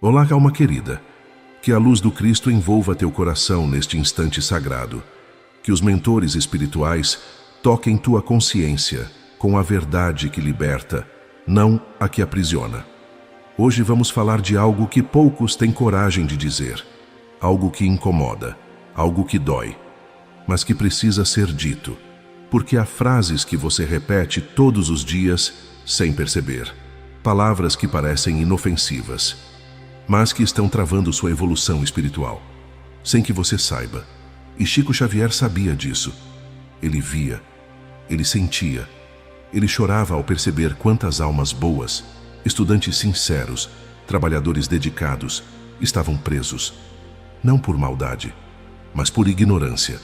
Olá, alma querida. Que a luz do Cristo envolva teu coração neste instante sagrado. Que os mentores espirituais toquem tua consciência com a verdade que liberta, não a que aprisiona. Hoje vamos falar de algo que poucos têm coragem de dizer. Algo que incomoda, algo que dói, mas que precisa ser dito, porque há frases que você repete todos os dias sem perceber. Palavras que parecem inofensivas, mas que estão travando sua evolução espiritual, sem que você saiba. E Chico Xavier sabia disso. Ele via, ele sentia, ele chorava ao perceber quantas almas boas, estudantes sinceros, trabalhadores dedicados, estavam presos, não por maldade, mas por ignorância,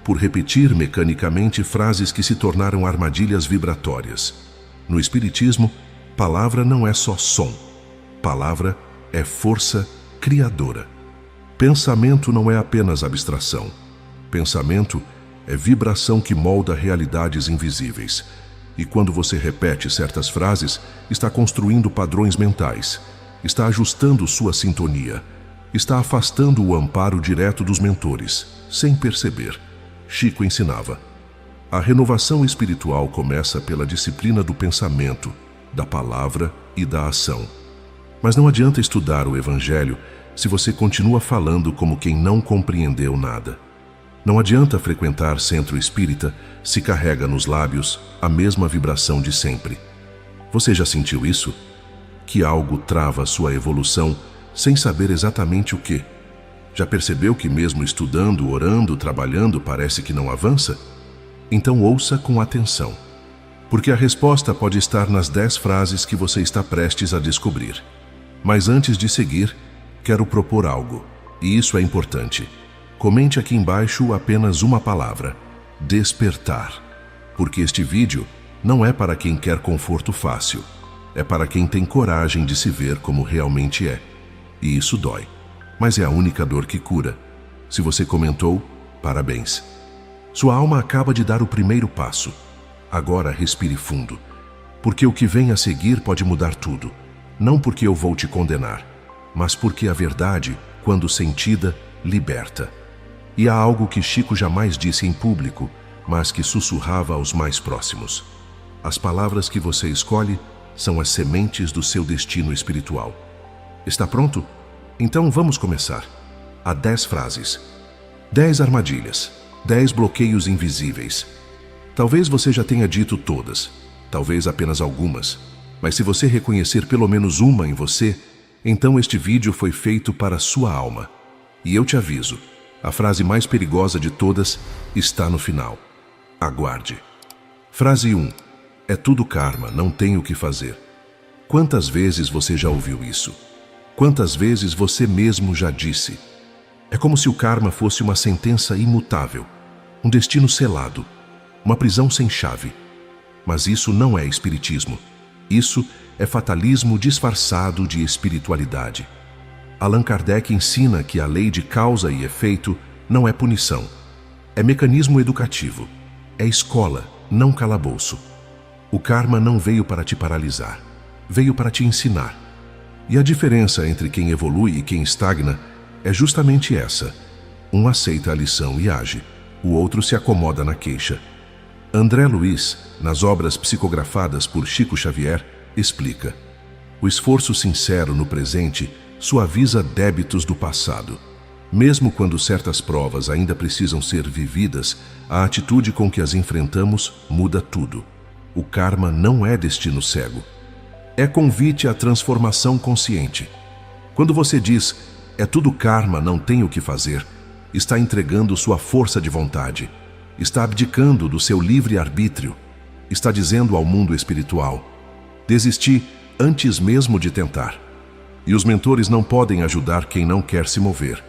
por repetir mecanicamente frases que se tornaram armadilhas vibratórias. No Espiritismo, palavra não é só som, palavra é força criadora. Pensamento não é apenas abstração. Pensamento é vibração que molda realidades invisíveis. E quando você repete certas frases, está construindo padrões mentais, está ajustando sua sintonia, está afastando o amparo direto dos mentores, sem perceber. Chico ensinava: a renovação espiritual começa pela disciplina do pensamento, da palavra e da ação. Mas não adianta estudar o Evangelho se você continua falando como quem não compreendeu nada. Não adianta frequentar centro espírita se carrega nos lábios a mesma vibração de sempre. Você já sentiu isso? Que algo trava sua evolução sem saber exatamente o que? Já percebeu que mesmo estudando, orando, trabalhando, parece que não avança? Então ouça com atenção, porque a resposta pode estar nas 10 frases que você está prestes a descobrir. Mas antes de seguir, quero propor algo, e isso é importante. Comente aqui embaixo apenas uma palavra: despertar. Porque este vídeo não é para quem quer conforto fácil, é para quem tem coragem de se ver como realmente é. E isso dói, mas é a única dor que cura. Se você comentou, parabéns. Sua alma acaba de dar o primeiro passo. Agora respire fundo, porque o que vem a seguir pode mudar tudo. Não porque eu vou te condenar, mas porque a verdade, quando sentida, liberta. E há algo que Chico jamais disse em público, mas que sussurrava aos mais próximos. As palavras que você escolhe são as sementes do seu destino espiritual. Está pronto? Então vamos começar. Há 10 frases, 10 armadilhas, 10 bloqueios invisíveis. Talvez você já tenha dito todas, talvez apenas algumas, mas se você reconhecer pelo menos uma em você, então este vídeo foi feito para a sua alma. E eu te aviso, a frase mais perigosa de todas está no final. Aguarde. Frase 1. É tudo karma, não tem o que fazer. Quantas vezes você já ouviu isso? Quantas vezes você mesmo já disse? É como se o karma fosse uma sentença imutável, um destino selado, uma prisão sem chave. Mas isso não é espiritismo. Isso é fatalismo disfarçado de espiritualidade. Allan Kardec ensina que a lei de causa e efeito não é punição. É mecanismo educativo. É escola, não calabouço. O karma não veio para te paralisar. Veio para te ensinar. E a diferença entre quem evolui e quem estagna é justamente essa. Um aceita a lição e age. O outro se acomoda na queixa. André Luiz, nas obras psicografadas por Chico Xavier, explica: o esforço sincero no presente suaviza débitos do passado. Mesmo quando certas provas ainda precisam ser vividas, a atitude com que as enfrentamos muda tudo. O karma não é destino cego. É convite à transformação consciente. Quando você diz, é tudo karma, não tem o que fazer, está entregando sua força de vontade, está abdicando do seu livre-arbítrio, está dizendo ao mundo espiritual: desisti antes mesmo de tentar. E os mentores não podem ajudar quem não quer se mover.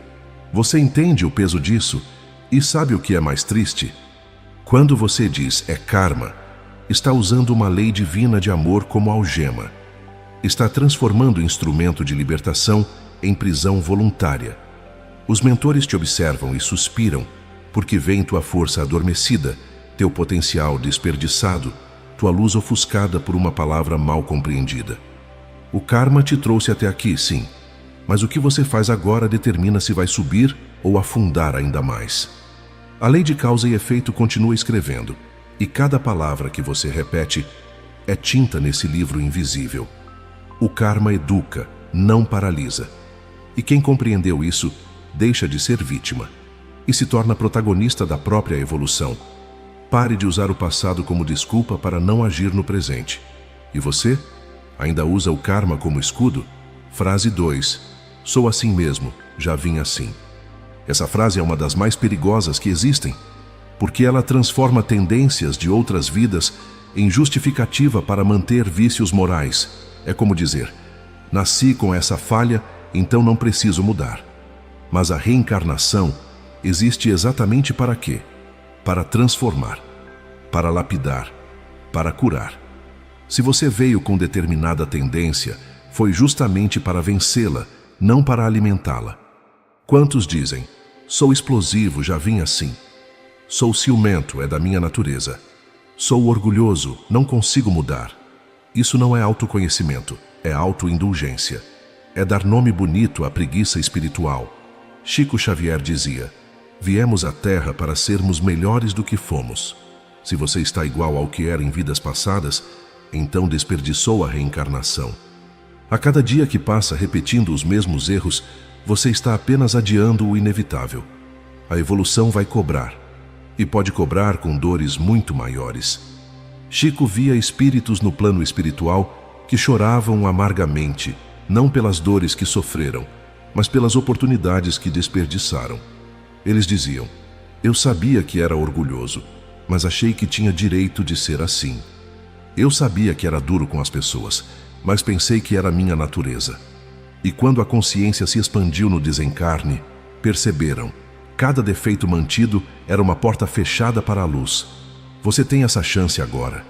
Você entende o peso disso? E sabe o que é mais triste? Quando você diz é karma, está usando uma lei divina de amor como algema. Está transformando o instrumento de libertação em prisão voluntária. Os mentores te observam e suspiram, porque veem tua força adormecida, teu potencial desperdiçado, tua luz ofuscada por uma palavra mal compreendida. O karma te trouxe até aqui, sim, mas o que você faz agora determina se vai subir ou afundar ainda mais. A lei de causa e efeito continua escrevendo, e cada palavra que você repete é tinta nesse livro invisível. O karma educa, não paralisa. E quem compreendeu isso, deixa de ser vítima e se torna protagonista da própria evolução. Pare de usar o passado como desculpa para não agir no presente. E você? Ainda usa o karma como escudo? Frase 2. Sou assim mesmo, já vim assim. Essa frase é uma das mais perigosas que existem, porque ela transforma tendências de outras vidas em justificativa para manter vícios morais. É como dizer, nasci com essa falha, então não preciso mudar. Mas a reencarnação existe exatamente para quê? Para transformar, para lapidar, para curar. Se você veio com determinada tendência, foi justamente para vencê-la, não para alimentá-la. Quantos dizem, sou explosivo, já vim assim. Sou ciumento, é da minha natureza. Sou orgulhoso, não consigo mudar. Isso não é autoconhecimento, é autoindulgência. É dar nome bonito à preguiça espiritual. Chico Xavier dizia, viemos à Terra para sermos melhores do que fomos. Se você está igual ao que era em vidas passadas, então desperdiçou a reencarnação. A cada dia que passa repetindo os mesmos erros, você está apenas adiando o inevitável. A evolução vai cobrar, e pode cobrar com dores muito maiores. Chico via espíritos no plano espiritual que choravam amargamente, não pelas dores que sofreram, mas pelas oportunidades que desperdiçaram. Eles diziam, eu sabia que era orgulhoso, mas achei que tinha direito de ser assim. Eu sabia que era duro com as pessoas, mas pensei que era minha natureza. E quando a consciência se expandiu no desencarne, perceberam, cada defeito mantido era uma porta fechada para a luz. Você tem essa chance agora.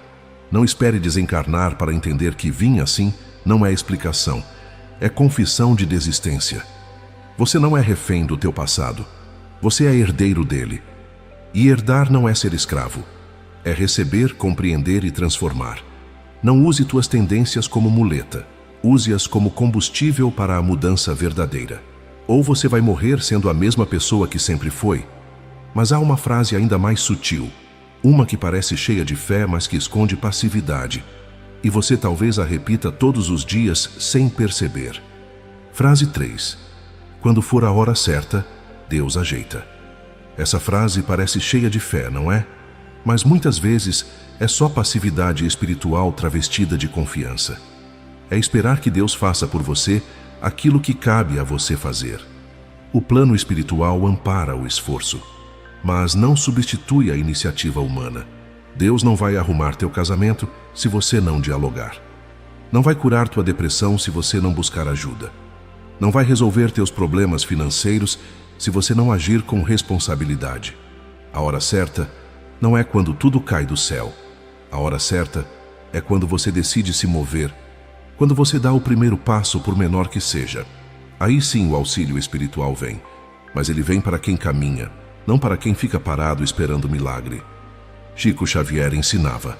Não espere desencarnar para entender que vim assim não é explicação, é confissão de desistência. Você não é refém do teu passado, você é herdeiro dele. E herdar não é ser escravo, é receber, compreender e transformar. Não use tuas tendências como muleta, use-as como combustível para a mudança verdadeira. Ou você vai morrer sendo a mesma pessoa que sempre foi. Mas há uma frase ainda mais sutil, uma que parece cheia de fé, mas que esconde passividade. E você talvez a repita todos os dias sem perceber. Frase 3. Quando for a hora certa, Deus ajeita. Essa frase parece cheia de fé, não é? Mas muitas vezes é só passividade espiritual travestida de confiança. É esperar que Deus faça por você aquilo que cabe a você fazer. O plano espiritual ampara o esforço, mas não substitui a iniciativa humana. Deus não vai arrumar teu casamento se você não dialogar. Não vai curar tua depressão se você não buscar ajuda. Não vai resolver teus problemas financeiros se você não agir com responsabilidade. A hora certa não é quando tudo cai do céu. A hora certa é quando você decide se mover, quando você dá o primeiro passo, por menor que seja. Aí sim o auxílio espiritual vem, mas ele vem para quem caminha, não para quem fica parado esperando milagre. Chico Xavier ensinava,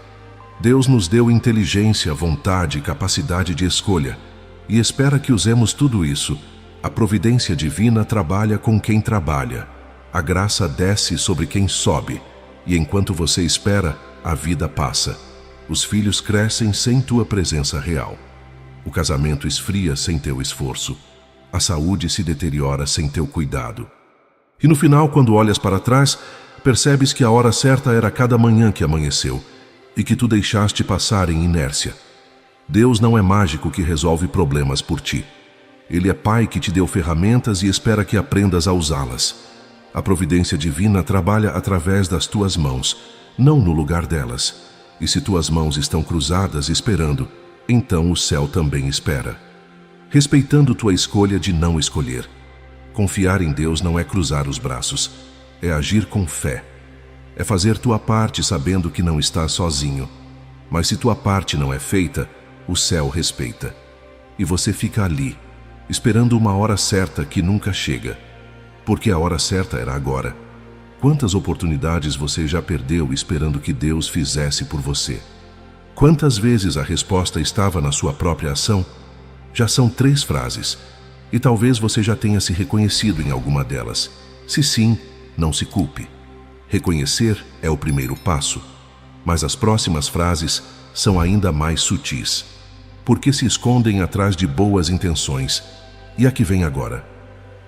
Deus nos deu inteligência, vontade e capacidade de escolha, e espera que usemos tudo isso. A providência divina trabalha com quem trabalha. A graça desce sobre quem sobe, e enquanto você espera, a vida passa. Os filhos crescem sem tua presença real. O casamento esfria sem teu esforço. A saúde se deteriora sem teu cuidado. E no final, quando olhas para trás, percebes que a hora certa era cada manhã que amanheceu, e que tu deixaste passar em inércia. Deus não é mágico que resolve problemas por ti. Ele é Pai que te deu ferramentas e espera que aprendas a usá-las. A providência divina trabalha através das tuas mãos, não no lugar delas. E se tuas mãos estão cruzadas esperando, então o céu também espera. Respeitando tua escolha de não escolher. Confiar em Deus não é cruzar os braços, é agir com fé. É fazer tua parte sabendo que não estás sozinho. Mas se tua parte não é feita, o céu respeita. E você fica ali, esperando uma hora certa que nunca chega. Porque a hora certa era agora. Quantas oportunidades você já perdeu esperando que Deus fizesse por você? Quantas vezes a resposta estava na sua própria ação? Já são 3 frases. E talvez você já tenha se reconhecido em alguma delas. Se sim, não se culpe. Reconhecer é o primeiro passo, mas as próximas frases são ainda mais sutis, porque se escondem atrás de boas intenções. E a que vem agora?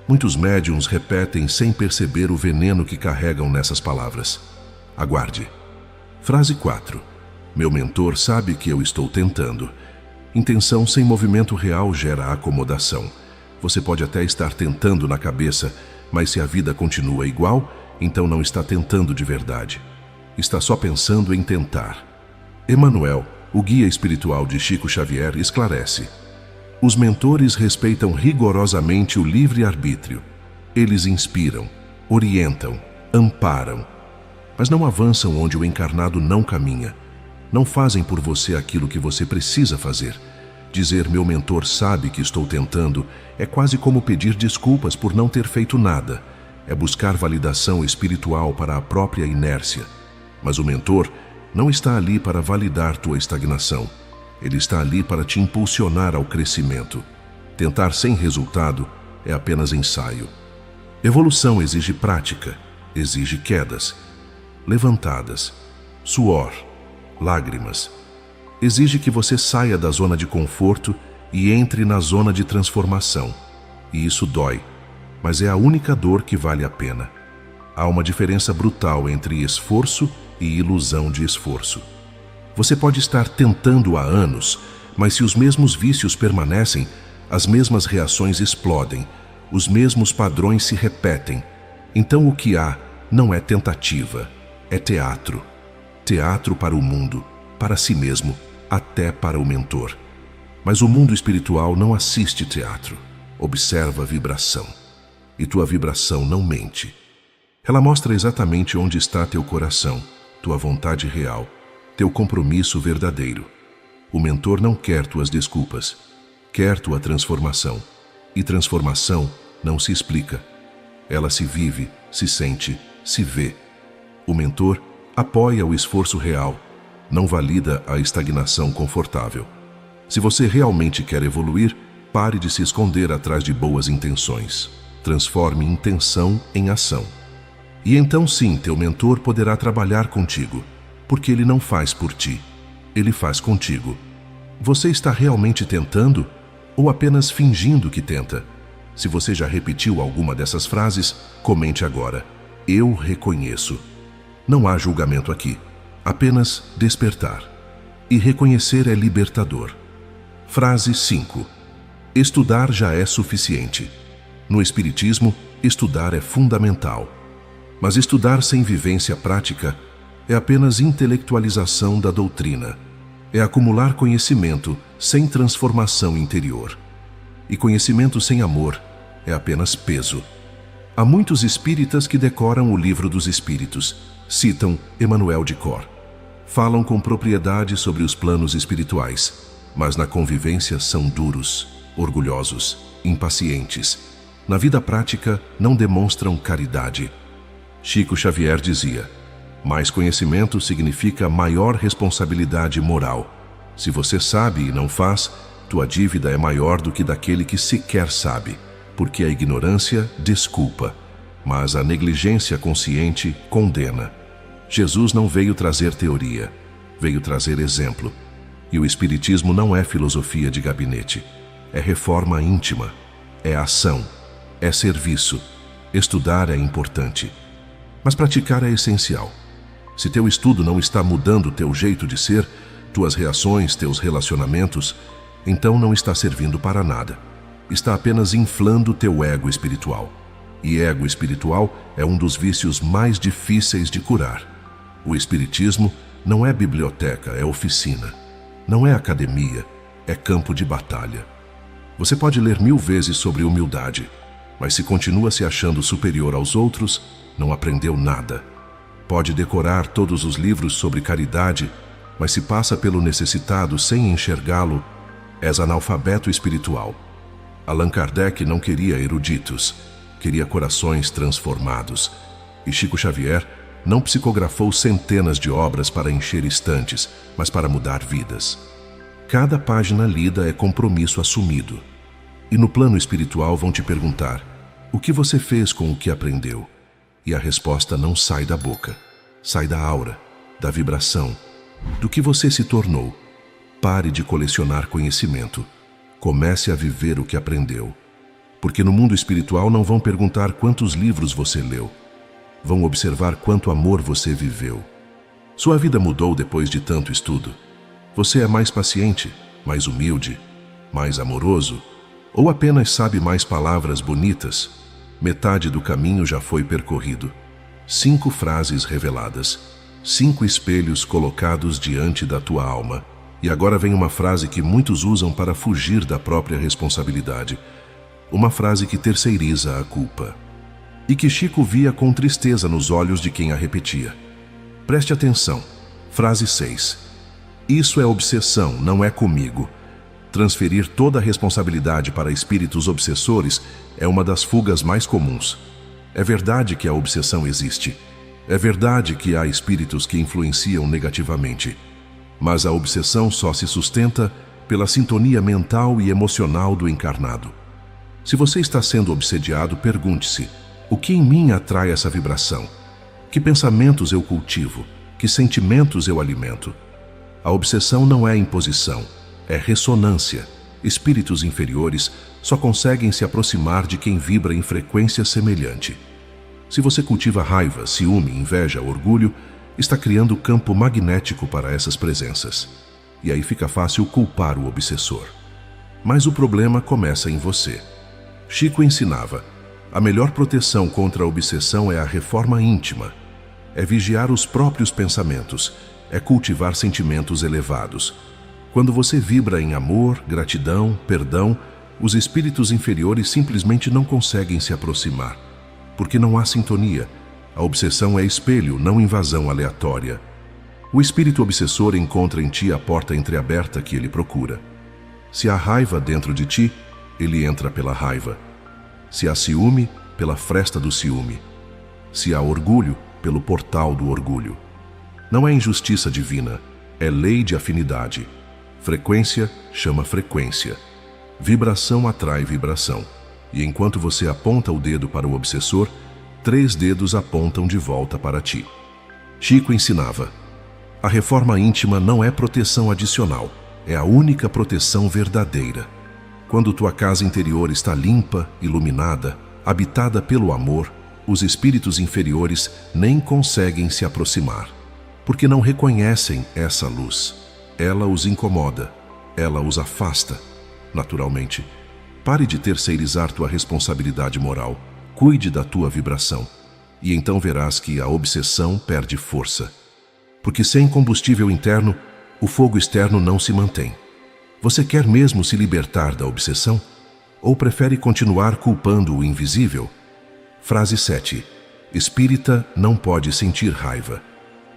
Muitos médiuns repetem sem perceber o veneno que carregam nessas palavras. Aguarde. Frase 4. Meu mentor sabe que eu estou tentando. Intenção sem movimento real gera acomodação. Você pode até estar tentando na cabeça, mas se a vida continua igual, então não está tentando de verdade. Está só pensando em tentar. Emmanuel, o guia espiritual de Chico Xavier, esclarece. Os mentores respeitam rigorosamente o livre-arbítrio. Eles inspiram, orientam, amparam, mas não avançam onde o encarnado não caminha. Não fazem por você aquilo que você precisa fazer. Dizer meu mentor sabe que estou tentando é quase como pedir desculpas por não ter feito nada. É buscar validação espiritual para a própria inércia. Mas o mentor não está ali para validar tua estagnação. Ele está ali para te impulsionar ao crescimento. Tentar sem resultado é apenas ensaio. Evolução exige prática, exige quedas, levantadas, suor, lágrimas. Exige que você saia da zona de conforto e entre na zona de transformação. E isso dói, mas é a única dor que vale a pena. Há uma diferença brutal entre esforço e ilusão de esforço. Você pode estar tentando há anos, mas se os mesmos vícios permanecem, as mesmas reações explodem, os mesmos padrões se repetem. Então o que há não é tentativa, é teatro. Teatro para o mundo, para si mesmo, até para o mentor. Mas o mundo espiritual não assiste teatro, observa a vibração. E tua vibração não mente. Ela mostra exatamente onde está teu coração, tua vontade real, teu compromisso verdadeiro. O mentor não quer tuas desculpas, quer tua transformação. E transformação não se explica. Ela se vive, se sente, se vê. O mentor apoia o esforço real, não valida a estagnação confortável. Se você realmente quer evoluir, pare de se esconder atrás de boas intenções. Transforme intenção em ação. E então sim, teu mentor poderá trabalhar contigo, porque ele não faz por ti, ele faz contigo. Você está realmente tentando ou apenas fingindo que tenta? Se você já repetiu alguma dessas frases, comente agora. Eu reconheço. Não há julgamento aqui, apenas despertar. E reconhecer é libertador. Frase 5. Estudar já é suficiente. No Espiritismo, estudar é fundamental. Mas estudar sem vivência prática é apenas intelectualização da doutrina. É acumular conhecimento sem transformação interior. E conhecimento sem amor é apenas peso. Há muitos espíritas que decoram o Livro dos Espíritos, citam Emmanuel de cor. Falam com propriedade sobre os planos espirituais, mas na convivência são duros, orgulhosos, impacientes. Na vida prática não demonstram caridade. Chico Xavier dizia: mais conhecimento significa maior responsabilidade moral. Se você sabe e não faz, tua dívida é maior do que daquele que sequer sabe, porque a ignorância desculpa, mas a negligência consciente condena. Jesus não veio trazer teoria, veio trazer exemplo. E o Espiritismo não é filosofia de gabinete, é reforma íntima, é ação, é serviço. Estudar é importante, mas praticar é essencial. Se teu estudo não está mudando teu jeito de ser, tuas reações, teus relacionamentos, então não está servindo para nada. Está apenas inflando teu ego espiritual. E ego espiritual é um dos vícios mais difíceis de curar. O Espiritismo não é biblioteca, é oficina. Não é academia, é campo de batalha. Você pode ler 1000 vezes sobre humildade, mas se continua se achando superior aos outros, não aprendeu nada. Pode decorar todos os livros sobre caridade, mas se passa pelo necessitado sem enxergá-lo, és analfabeto espiritual. Allan Kardec não queria eruditos, queria corações transformados. E Chico Xavier não psicografou centenas de obras para encher estantes, mas para mudar vidas. Cada página lida é compromisso assumido. E no plano espiritual vão te perguntar: o que você fez com o que aprendeu? E a resposta não sai da boca, sai da aura, da vibração, do que você se tornou. Pare de colecionar conhecimento. Comece a viver o que aprendeu. Porque no mundo espiritual não vão perguntar quantos livros você leu. Vão observar quanto amor você viveu. Sua vida mudou depois de tanto estudo. Você é mais paciente, mais humilde, mais amoroso, ou apenas sabe mais palavras bonitas? Metade do caminho já foi percorrido. 5 frases reveladas, 5 espelhos colocados diante da tua alma. E agora vem uma frase que muitos usam para fugir da própria responsabilidade. Uma frase que terceiriza a culpa. E que Chico via com tristeza nos olhos de quem a repetia. Preste atenção. Frase 6. Isso é obsessão, não é comigo. Transferir toda a responsabilidade para espíritos obsessores é uma das fugas mais comuns. É verdade que a obsessão existe. É verdade que há espíritos que influenciam negativamente. Mas a obsessão só se sustenta pela sintonia mental e emocional do encarnado. Se você está sendo obsediado, pergunte-se: o que em mim atrai essa vibração? Que pensamentos eu cultivo? Que sentimentos eu alimento? A obsessão não é imposição, é ressonância. Espíritos inferiores só conseguem se aproximar de quem vibra em frequência semelhante. Se você cultiva raiva, ciúme, inveja, orgulho, está criando campo magnético para essas presenças. E aí fica fácil culpar o obsessor. Mas o problema começa em você. Chico ensinava: a melhor proteção contra a obsessão é a reforma íntima. É vigiar os próprios pensamentos, é cultivar sentimentos elevados. Quando você vibra em amor, gratidão, perdão, os espíritos inferiores simplesmente não conseguem se aproximar, porque não há sintonia. A obsessão é espelho, não invasão aleatória. O espírito obsessor encontra em ti a porta entreaberta que ele procura. Se há raiva dentro de ti, ele entra pela raiva. Se há ciúme, pela fresta do ciúme. Se há orgulho, pelo portal do orgulho. Não é injustiça divina, é lei de afinidade. Frequência chama frequência. Vibração atrai vibração. E enquanto você aponta o dedo para o obsessor, 3 dedos apontam de volta para ti. Chico ensinava: a reforma íntima não é proteção adicional, é a única proteção verdadeira. Quando tua casa interior está limpa, iluminada, habitada pelo amor, os espíritos inferiores nem conseguem se aproximar, porque não reconhecem essa luz. Ela os incomoda, ela os afasta. Naturalmente, pare de terceirizar tua responsabilidade moral. Cuide da tua vibração, e então verás que a obsessão perde força. Porque sem combustível interno, o fogo externo não se mantém. Você quer mesmo se libertar da obsessão? Ou prefere continuar culpando o invisível? Frase 7. Espírita não pode sentir raiva.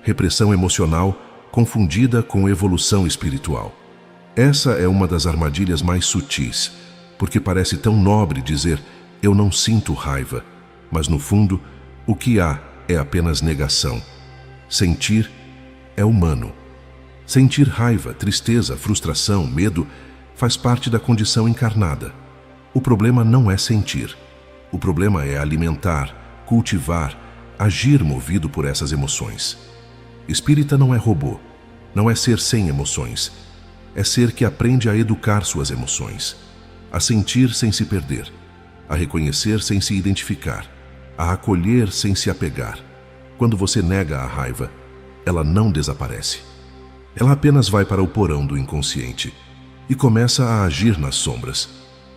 Repressão emocional confundida com evolução espiritual. Essa é uma das armadilhas mais sutis, porque parece tão nobre dizer: eu não sinto raiva, mas no fundo, o que há é apenas negação. Sentir é humano. Sentir raiva, tristeza, frustração, medo faz parte da condição encarnada. O problema não é sentir. O problema é alimentar, cultivar, agir movido por essas emoções. Espírita não é robô, não é ser sem emoções. É ser que aprende a educar suas emoções, a sentir sem se perder, a reconhecer sem se identificar, a acolher sem se apegar. Quando você nega a raiva, ela não desaparece. Ela apenas vai para o porão do inconsciente e começa a agir nas sombras.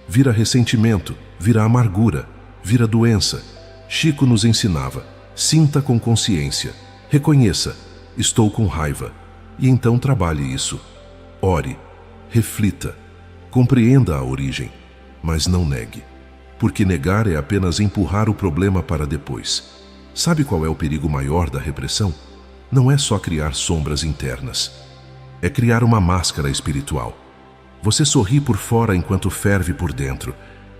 Vira ressentimento, vira amargura, vira doença. Chico nos ensinava: sinta com consciência, reconheça, estou com raiva, e então trabalhe isso. Ore, reflita, compreenda a origem, mas não negue. Porque negar é apenas empurrar o problema para depois. Sabe qual é o perigo maior da repressão? Não é só criar sombras internas. É criar uma máscara espiritual. Você sorri por fora enquanto ferve por dentro.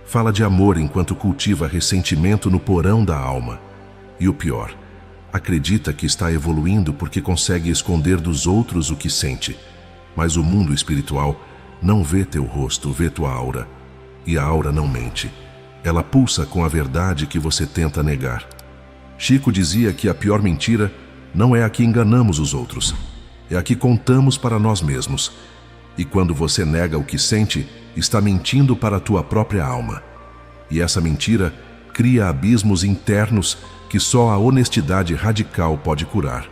Fala de amor enquanto cultiva ressentimento no porão da alma. E o pior, acredita que está evoluindo porque consegue esconder dos outros o que sente. Mas o mundo espiritual não vê teu rosto, vê tua aura. e a aura não mente. Ela pulsa com a verdade que você tenta negar. Chico dizia que a pior mentira não é a que enganamos os outros, é a que contamos para nós mesmos. E quando você nega o que sente, está mentindo para a tua própria alma. E essa mentira cria abismos internos que só a honestidade radical pode curar.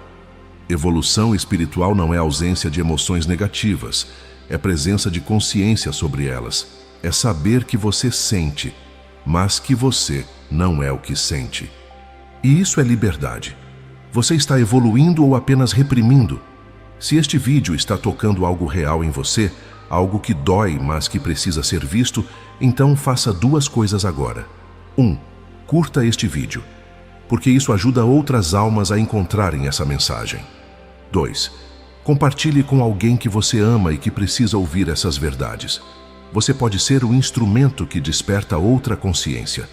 Evolução espiritual não é ausência de emoções negativas, é presença de consciência sobre elas. É saber que você sente, mas que você não é o que sente. E isso é liberdade. Você está evoluindo ou apenas reprimindo? Se este vídeo está tocando algo real em você, algo que dói, mas que precisa ser visto, então faça duas coisas agora. 1. Curta este vídeo, porque isso ajuda outras almas a encontrarem essa mensagem. 2. Compartilhe com alguém que você ama e que precisa ouvir essas verdades. Você pode ser o instrumento que desperta outra consciência.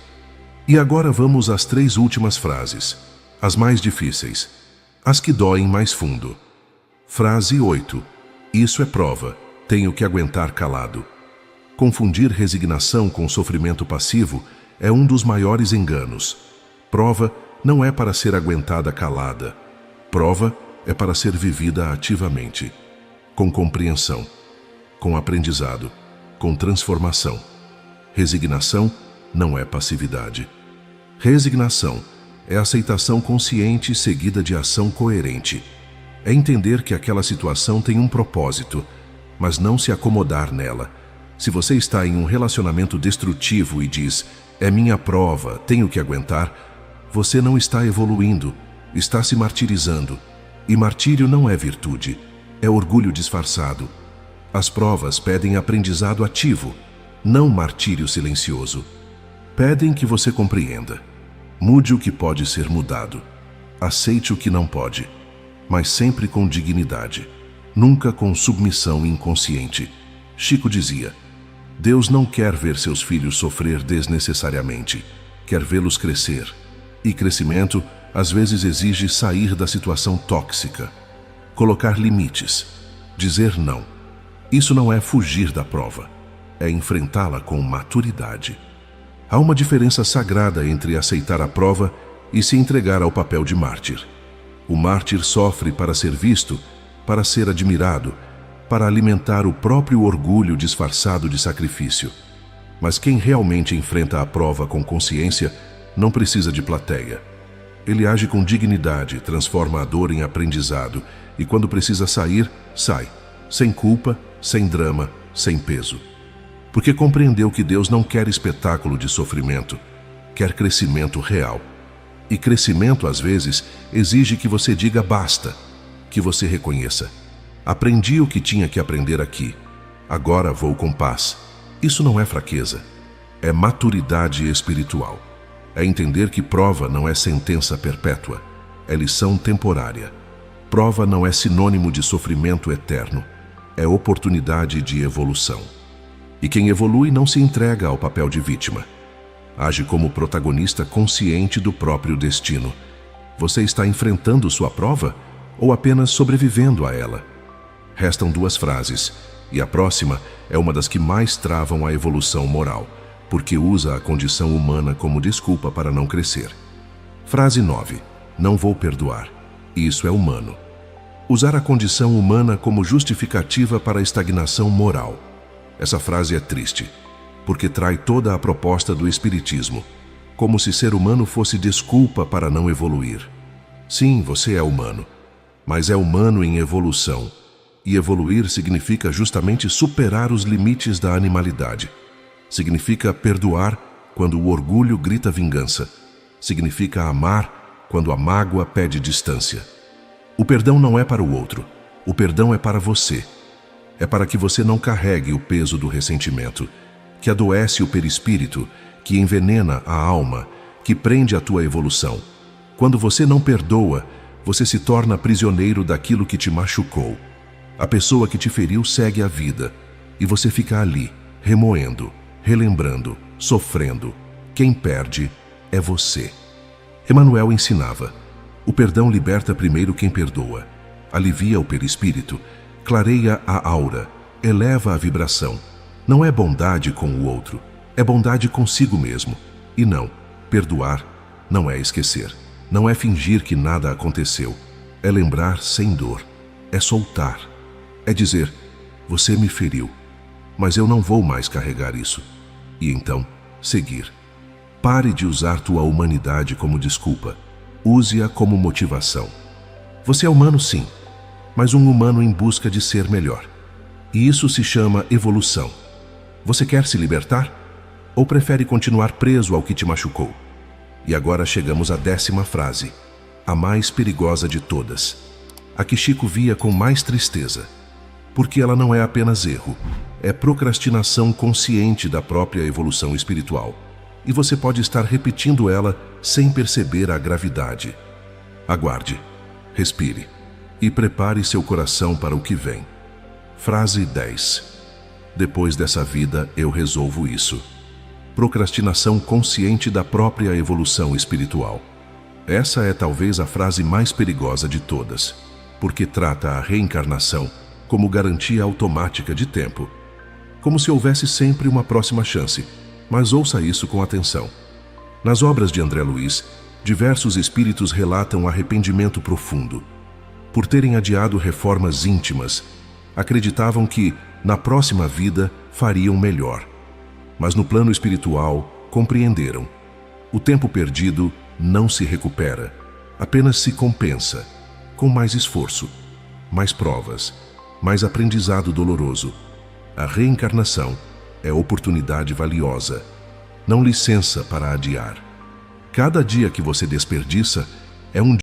E agora vamos às 3 últimas frases, as mais difíceis, as que doem mais fundo. Frase 8. Isso é prova, tenho que aguentar calado. Confundir resignação com sofrimento passivo é um dos maiores enganos. Prova não é para ser aguentada calada. Prova é para ser vivida ativamente, com compreensão, com aprendizado, com transformação. Resignação não é passividade. Resignação é aceitação consciente seguida de ação coerente. É entender que aquela situação tem um propósito, mas não se acomodar nela. Se você está em um relacionamento destrutivo e diz, é minha prova, tenho que aguentar, você não está evoluindo, está se martirizando. E martírio não é virtude, é orgulho disfarçado. As provas pedem aprendizado ativo, não martírio silencioso. Pedem que você compreenda. Mude o que pode ser mudado. Aceite o que não pode, mas sempre com dignidade, nunca com submissão inconsciente. Chico dizia, Deus não quer ver seus filhos sofrer desnecessariamente, quer vê-los crescer. E crescimento, às vezes, exige sair da situação tóxica, colocar limites, dizer não. Isso não é fugir da prova, é enfrentá-la com maturidade. Há uma diferença sagrada entre aceitar a prova e se entregar ao papel de mártir. O mártir sofre para ser visto, para ser admirado, para alimentar o próprio orgulho disfarçado de sacrifício. Mas quem realmente enfrenta a prova com consciência não precisa de plateia. Ele age com dignidade, transforma a dor em aprendizado e quando precisa sair, sai, sem culpa, sem drama, sem peso. Porque compreendeu que Deus não quer espetáculo de sofrimento, quer crescimento real. E crescimento, às vezes, exige que você diga basta, que você reconheça. Aprendi o que tinha que aprender aqui, agora vou com paz. Isso não é fraqueza, é maturidade espiritual. É entender que prova não é sentença perpétua, é lição temporária. Prova não é sinônimo de sofrimento eterno, é oportunidade de evolução. E quem evolui não se entrega ao papel de vítima. Age como protagonista consciente do próprio destino. Você está enfrentando sua prova ou apenas sobrevivendo a ela? Restam 2 frases, e a próxima é uma das que mais travam a evolução moral, porque usa a condição humana como desculpa para não crescer. Frase 9. Não vou perdoar. Isso é humano. Usar a condição humana como justificativa para a estagnação moral. Essa frase é triste, porque trai toda a proposta do Espiritismo, como se ser humano fosse desculpa para não evoluir. Sim, você é humano, mas é humano em evolução, e evoluir significa justamente superar os limites da animalidade. Significa perdoar quando o orgulho grita vingança. Significa amar quando a mágoa pede distância. O perdão não é para o outro, o perdão é para você. É para que você não carregue o peso do ressentimento, que adoece o perispírito, que envenena a alma, que prende a tua evolução. Quando você não perdoa, você se torna prisioneiro daquilo que te machucou. A pessoa que te feriu segue a vida, e você fica ali, remoendo, relembrando, sofrendo. Quem perde é você. Emmanuel ensinava, o perdão liberta primeiro quem perdoa, alivia o perispírito, clareia a aura, eleva a vibração. Não é bondade com o outro, é bondade consigo mesmo. E não, perdoar não é esquecer. Não é fingir que nada aconteceu. É lembrar sem dor. É soltar. É dizer, você me feriu, mas eu não vou mais carregar isso. E então, seguir. Pare de usar tua humanidade como desculpa. Use-a como motivação. Você é humano, sim, mas um humano em busca de ser melhor. E isso se chama evolução. Você quer se libertar? Ou prefere continuar preso ao que te machucou? E agora chegamos à 10ª frase, a mais perigosa de todas. A que Chico via com mais tristeza. Porque ela não é apenas erro, é procrastinação consciente da própria evolução espiritual. E você pode estar repetindo ela sem perceber a gravidade. Aguarde, respire e prepare seu coração para o que vem. Frase 10. Depois dessa vida eu resolvo isso. Procrastinação consciente da própria evolução espiritual. Essa é talvez a frase mais perigosa de todas, porque trata a reencarnação como garantia automática de tempo, como se houvesse sempre uma próxima chance. Mas ouça isso com atenção. Nas obras de André Luiz, diversos espíritos relatam arrependimento profundo. Por terem adiado reformas íntimas, acreditavam que, na próxima vida, fariam melhor. Mas no plano espiritual, compreenderam. O tempo perdido não se recupera, apenas se compensa, com mais esforço, mais provas, mais aprendizado doloroso. A reencarnação é oportunidade valiosa, não licença para adiar. Cada dia que você desperdiça é um